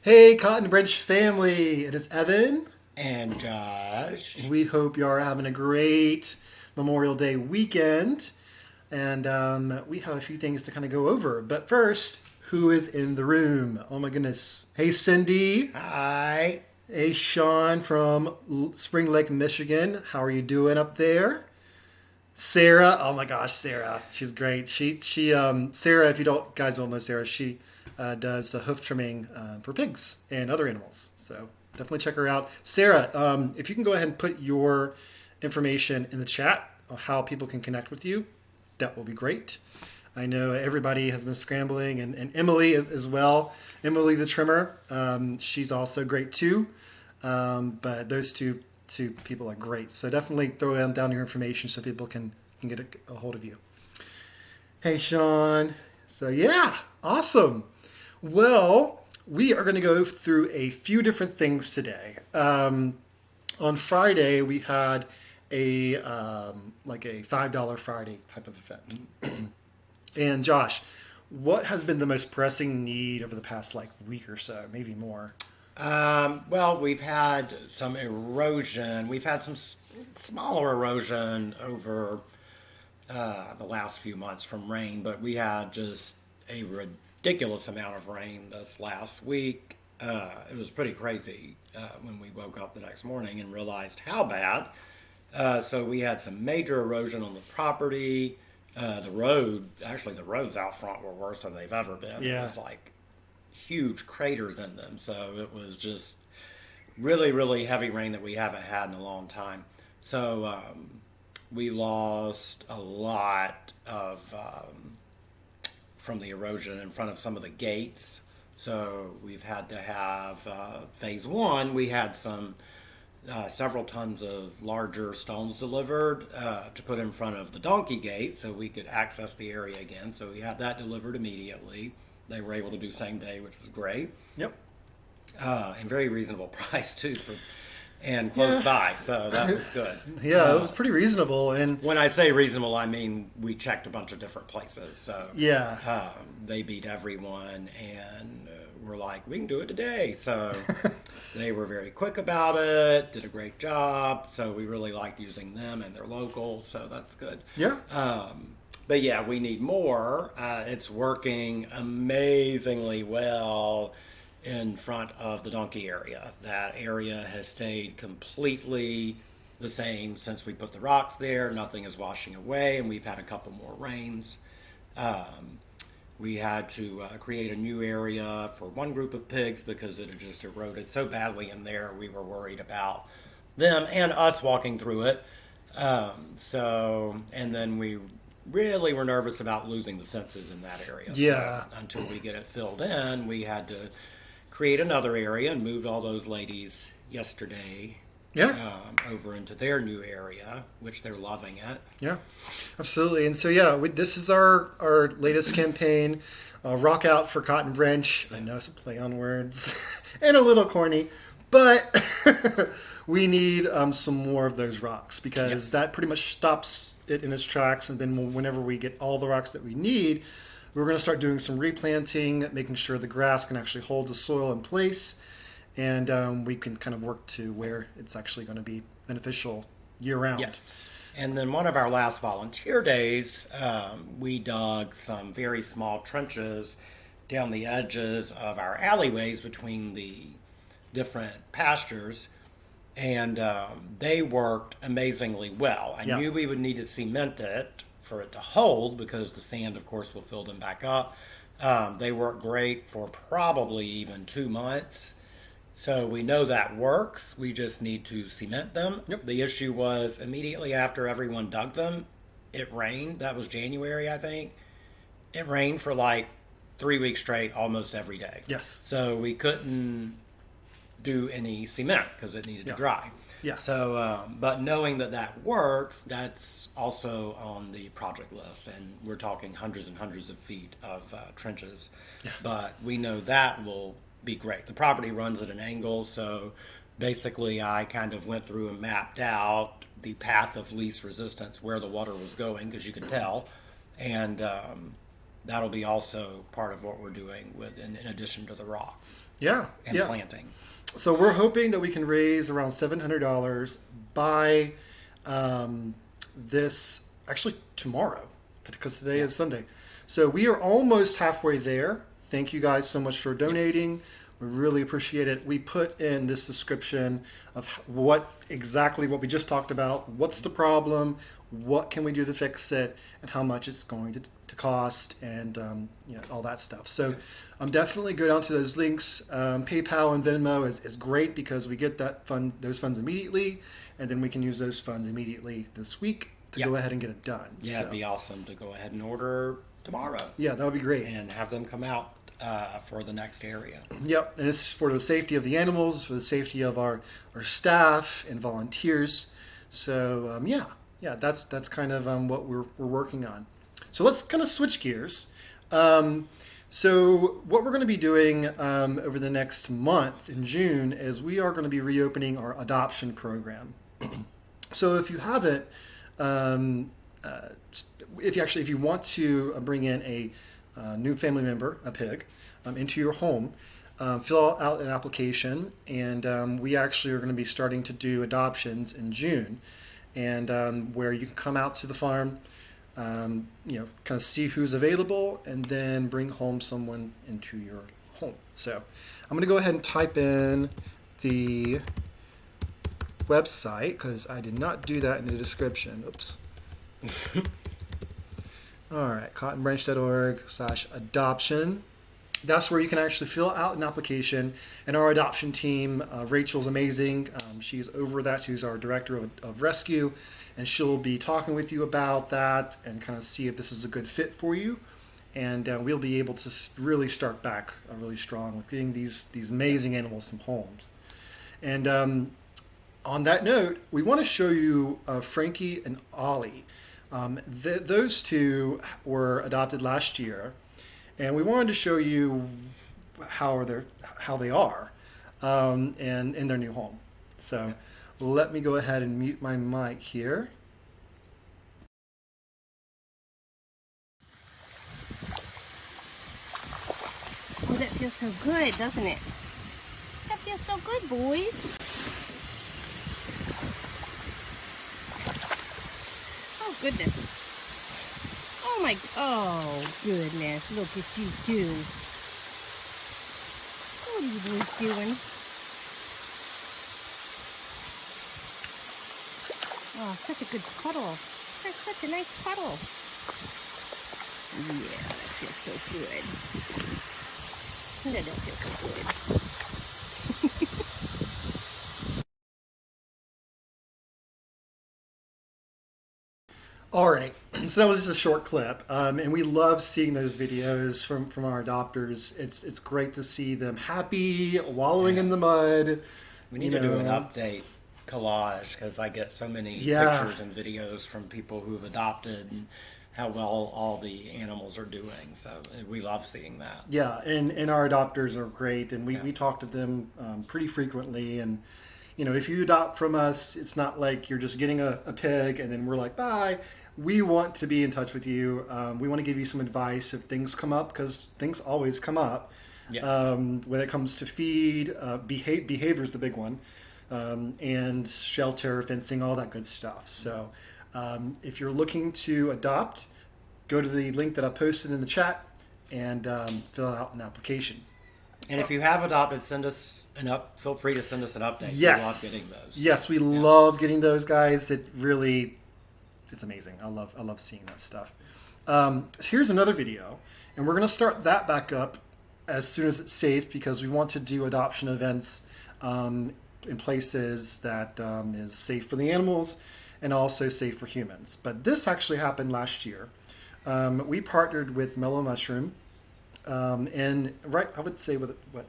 Hey, Cotton Branch family, it is Evan. And Josh. We hope you are having a great Memorial Day weekend. And we have a few things to kind of go over. But first, who is in the room? Oh my goodness. Hey, Cindy. Hi. Hey, Sean from Spring Lake, Michigan. How are you doing up there? Sarah. Oh my gosh, Sarah. She's great. Sarah, if you don't know Sarah, she does hoof trimming for pigs and other animals. So definitely check her out. Sarah, if you can go ahead and put your information in the chat on how people can connect with you, that will be great. I know everybody has been scrambling, and Emily as well. Emily the trimmer, she's also great too. But those two people are great. So definitely throw down your information so people can get a hold of you. Hey, Sean. So yeah, awesome. Well, we are going to go through a few different things today. On Friday, we had like a $5 Friday type of event. And Josh, what has been the most pressing need over the past like week or so, maybe more? Well, we've had some erosion. We've had some smaller erosion over the last few months from rain, but we had just a ridiculous amount of rain this last week. It was pretty crazy when we woke up the next morning and realized how bad. So we had some major erosion on the property. The roads out front were worse than they've ever been. Yeah. It was like huge craters in them. So it was just really, really heavy rain that we haven't had in a long time. So we lost a lot of from the erosion in front of some of the gates. So we've had to have phase one. We had some several tons of larger stones delivered to put in front of the donkey gate so we could access the area again. So we had that delivered immediately. They were able to do same day, which was great. Yep. And very reasonable price too, and close by. So that was good. Yeah, it was pretty reasonable. And When I say reasonable, I mean we checked a bunch of different places. So yeah, they beat everyone, and we're like, we can do it today. So they were very quick about it, did a great job. So we really liked using them, and they're local, so that's good. yeah. But yeah, we need more. It's working amazingly well in front of the donkey area. That area has stayed completely the same since we put the rocks there. Nothing is washing away, and we've had a couple more rains. We had to create a new area for one group of pigs because it had just eroded so badly in there. We were worried about them and us walking through it. And then we really were nervous about losing the fences in that area. Yeah. So until we get it filled in, we had to create another area and moved all those ladies yesterday Yeah. over into their new area, which they're loving it. Yeah, absolutely. And so, yeah, this is our latest campaign, Rock Out for Cotton Branch. I know it's a play on words and a little corny, but we need some more of those rocks because Yes. that pretty much stops it in its tracks. And then whenever we get all the rocks that we need, we're going to start doing some replanting, making sure the grass can actually hold the soil in place. And we can kind of work to where it's actually going to be beneficial year round. Yes. And then one of our last volunteer days, we dug some very small trenches down the edges of our alleyways between the different pastures, and they worked amazingly well. I Yeah. knew we would need to cement it for it to hold because the sand, of course, will fill them back up. They worked great for probably even 2 months. So we know that works. We just need to cement them. Yep. The issue was immediately after everyone dug them, it rained. That was January, I think. It rained for like 3 weeks straight, almost every day. Yes. So we couldn't do any cement because it needed to dry. Yeah. So, but knowing that that works, that's also on the project list, and we're talking hundreds and hundreds of feet of trenches. Yeah. But we know that will be great. The property runs at an angle, so basically I kind of went through and mapped out the path of least resistance where the water was going because you could tell, and that'll be also part of what we're doing with in addition to the rocks Yeah, and yeah. planting. So we're hoping that we can raise around $700 by this actually tomorrow, because today Yeah. is Sunday. So we are almost halfway there. Thank you guys so much for donating. We really appreciate it. We put in this description of exactly what we just talked about. What's the problem? What can we do to fix it? And how much it's going to cost, and all that stuff. So definitely go down to those links. PayPal and Venmo is great because we get those funds immediately, and then we can use those funds immediately this week to go ahead and get it done. Yeah, so, it'd be awesome to go ahead and order tomorrow. Yeah, that would be great. And have them come out for the next area. Yep, and this is for the safety of the animals, for the safety of our staff and volunteers. So that's kind of what we're working on. So let's kind of switch gears. So what we're going to be doing over the next month in June is we are going to be reopening our adoption program. So if you haven't, if you want to bring in a new family member, a pig, into your home, fill out an application, and we actually are going to be starting to do adoptions in June, and where you can come out to the farm, kind of see who's available, and then bring home someone into your home. So I'm going to go ahead and type in the website because I did not do that in the description. Oops. All right, cottonbranch.org/adoption. That's where you can actually fill out an application. And our adoption team, Rachel's amazing. She's over that. She's our director of rescue. And she'll be talking with you about that and kind of see if this is a good fit for you. And we'll be able to really start back really strong with getting these amazing animals some homes. And on that note, we want to show you Frankie and Ollie. Those two were adopted last year. And we wanted to show you how they are and in their new home. So let me go ahead and mute my mic here. Oh, that feels so good, doesn't it? That feels so good, boys. Oh, goodness. Oh, goodness. Look at you two. What are you boys doing? Oh, such a good cuddle. That's such a nice cuddle. Yeah, that feels so good. That feels so good. All right, so that was just a short clip, and we love seeing those videos from our adopters. It's great to see them happy, wallowing in the mud. We need to do an update collage because I get so many pictures and videos from people who've adopted and how well all the animals are doing. So we love seeing that. Yeah, and our adopters are great, and we talk to them pretty frequently. And if you adopt from us, it's not like you're just getting a pig and then we're like, bye. We want to be in touch with you. We want to give you some advice if things come up, because things always come up. Yeah. When it comes to feed, behavior is the big one, and shelter, fencing, all that good stuff. So if you're looking to adopt, go to the link that I posted in the chat and fill out an application. And if you have adopted, feel free to send us an update. Yes. We love getting those. Yes, we love getting those, guys. It's amazing. I love seeing that stuff. So here's another video, and we're going to start that back up as soon as it's safe, because we want to do adoption events in places that is safe for the animals and also safe for humans. But this actually happened last year. We partnered with Mellow Mushroom, and I would say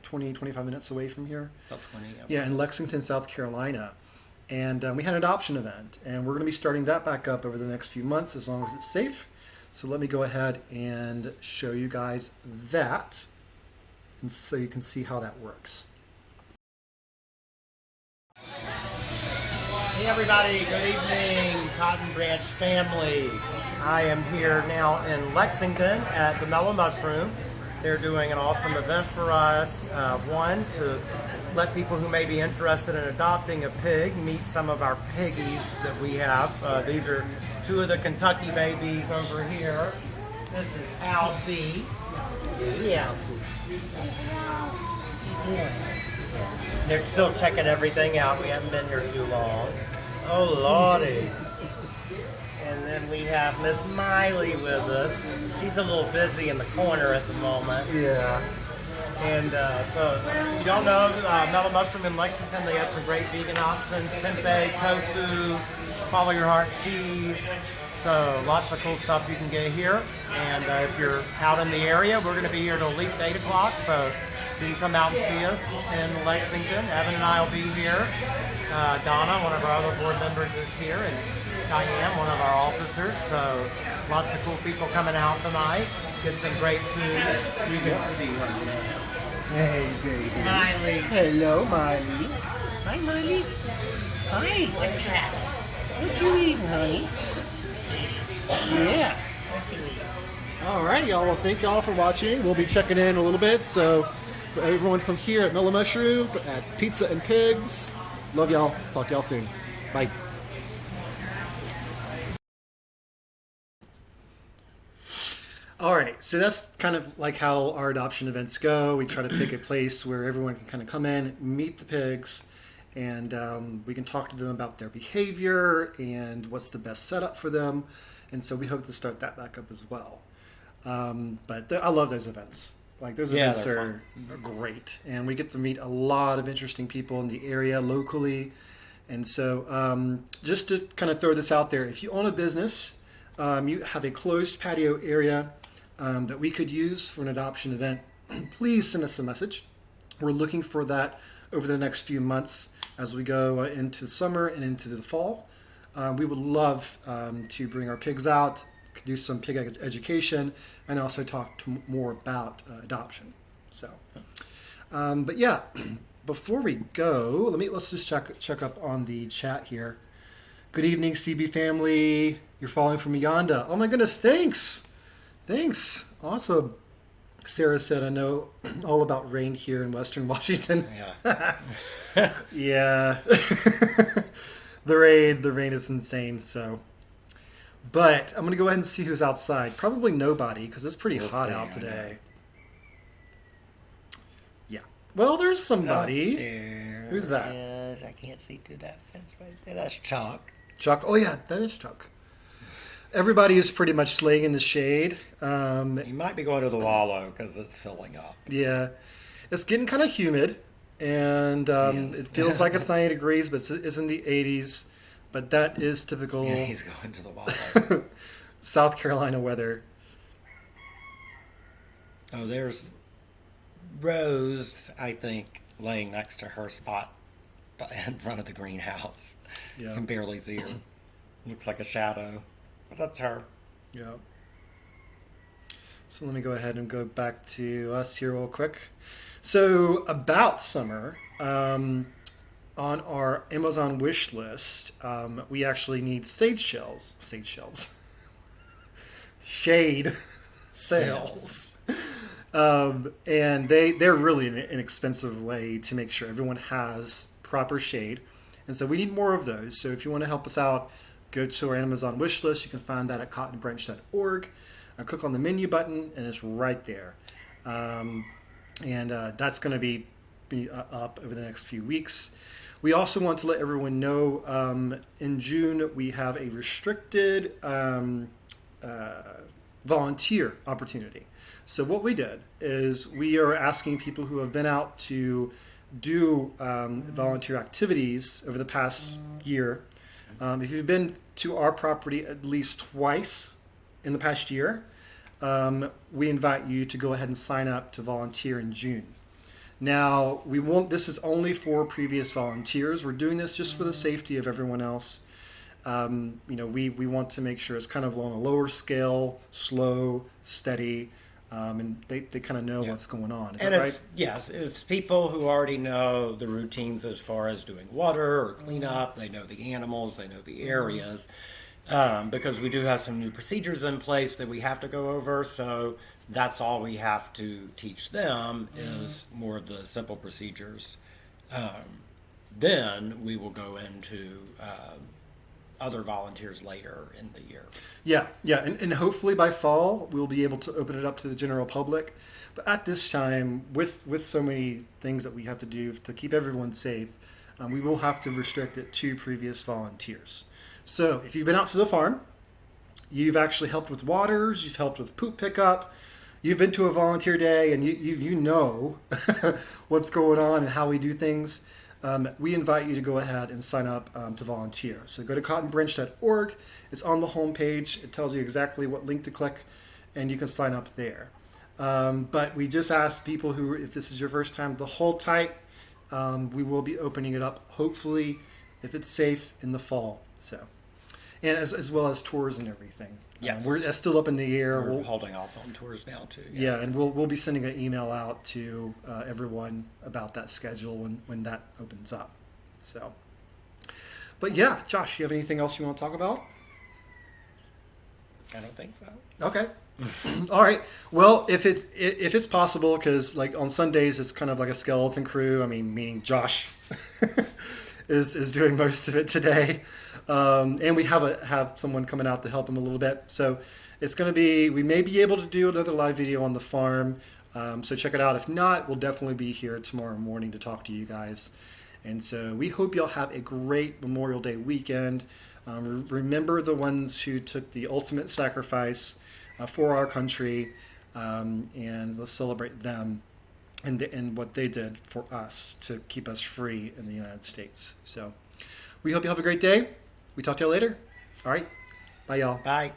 20, 25 minutes away from here. About 20. Yeah, in Lexington, South Carolina. And we had an adoption event, and we're going to be starting that back up over the next few months as long as it's safe. So let me go ahead and show you guys that, and so you can see how that works. Hey everybody, good evening, Cotton Branch family. I am here now in Lexington at the Mellow Mushroom. They're doing an awesome event for us. One, to let people who may be interested in adopting a pig meet some of our piggies that we have. These are two of the Kentucky babies over here. This is Alfie. Yeah. They're still checking everything out. We haven't been here too long. Oh, Lordy. And then we have Miss Miley with us. She's a little busy in the corner at the moment. Yeah. And so, if you don't know, Mellow Mushroom in Lexington, they have some great vegan options. Tempeh, tofu, follow your heart cheese. So, lots of cool stuff you can get here. And if you're out in the area, we're going to be here till at least 8 o'clock. So, you can come out and see us in Lexington. Evan and I will be here. Donna, one of our other board members, is here. And Diane, one of our officers. So, lots of cool people coming out tonight. Get some great food. You can see right now. Hey, baby. Miley. Hello, Miley. Hi, Miley. Hi. What's that? What you eating, honey? Yeah. All right, y'all. Well, thank y'all for watching. We'll be checking in a little bit. So, for everyone from here at Mellow Mushroom, at Pizza and Pigs, love y'all. Talk to y'all soon. Bye. All right, so that's kind of like how our adoption events go. We try to pick a place where everyone can kind of come in, meet the pigs, and we can talk to them about their behavior and what's the best setup for them. And so we hope to start that back up as well. But I love those events. Like those events are great, and we get to meet a lot of interesting people in the area locally. And so just to kind of throw this out there, if you own a business, you have a closed patio area that we could use for an adoption event, please send us a message. We're looking for that over the next few months as we go into the summer and into the fall. We would love to bring our pigs out, do some pig education, and also talk more about adoption. So, but yeah, before we go, let's just check up on the chat here. Good evening, CB family. You're following from Uganda. Oh my goodness, thanks. Awesome. Sarah said, I know all about rain here in Western Washington. Yeah. Yeah. The rain is insane, so. But I'm going to go ahead and see who's outside. Probably nobody, because it's pretty hot out today. Yeah. Well, there's somebody. Who's that? Yes, I can't see through that fence right there. That's Chuck. Chuck. Oh, yeah, that is Chuck. Everybody is pretty much laying in the shade. You might be going to the wallow because it's filling up. Yeah. It's getting kind of humid, and it feels like it's 90 degrees, but it's in the 80s. But that is typical Yeah, he's going to the wallow. South Carolina weather. Oh, there's Rose, I think, laying next to her spot in front of the greenhouse. Yeah. You can barely see her. Looks like a shadow. But that's her. Yeah. So let me go ahead and go back to us here real quick. So about summer, on our Amazon wish list, we actually need shade sails. And they're really an inexpensive way to make sure everyone has proper shade. And so we need more of those. So if you want to help us out, go to our Amazon wish list. You can find that at cottonbranch.org. Click on the menu button, and it's right there. And that's going to be up over the next few weeks. We also want to let everyone know in June we have a restricted volunteer opportunity. So what we did is we are asking people who have been out to do volunteer activities over the past year. If you've been to our property at least twice in the past year, we invite you to go ahead and sign up to volunteer in June. Now, this is only for previous volunteers. We're doing this just for the safety of everyone else. We want to make sure it's kind of on a lower scale, slow, steady, and they kind of know what's going on. Is that right? Yes, it's people who already know the routines as far as doing water or cleanup. They know the animals, they know the areas. because we do have some new procedures in place that we have to go over. So that's all we have to teach them is more of the simple procedures. Then we will go into other volunteers later in the year. Yeah, yeah, and hopefully by fall we'll be able to open it up to the general public. But at this time, with so many things that we have to do to keep everyone safe, we will have to restrict it to previous volunteers. So if you've been out to the farm, you've actually helped with waters, you've helped with poop pickup, you've been to a volunteer day, and you know what's going on and how we do things. We invite you to go ahead and sign up to volunteer. So go to cottonbranch.org. It's on the homepage. It tells you exactly what link to click, and you can sign up there. But we just ask people who, if this is your first time, to hold tight. We will be opening it up, hopefully, if it's safe, in the fall. So, and as well as tours and everything. Yes. That's still up in the air. We're holding off on tours now too. Yeah, and we'll be sending an email out to everyone about that schedule when that opens up. So, but yeah, Josh, you have anything else you want to talk about? I don't think so. Okay. All right. Well, if it's possible, because like on Sundays it's kind of like a skeleton crew. I mean, meaning Josh is doing most of it today, and we have someone coming out to help him a little bit. So it's going to be, we may be able to do another live video on the farm. So check it out. If not, we'll definitely be here tomorrow morning to talk to you guys. And so we hope y'all have a great Memorial Day weekend. Remember the ones who took the ultimate sacrifice for our country, and let's celebrate them and what they did for us to keep us free in the United States. So we hope you have a great day. We talk to you later. All right. Bye, y'all. Bye.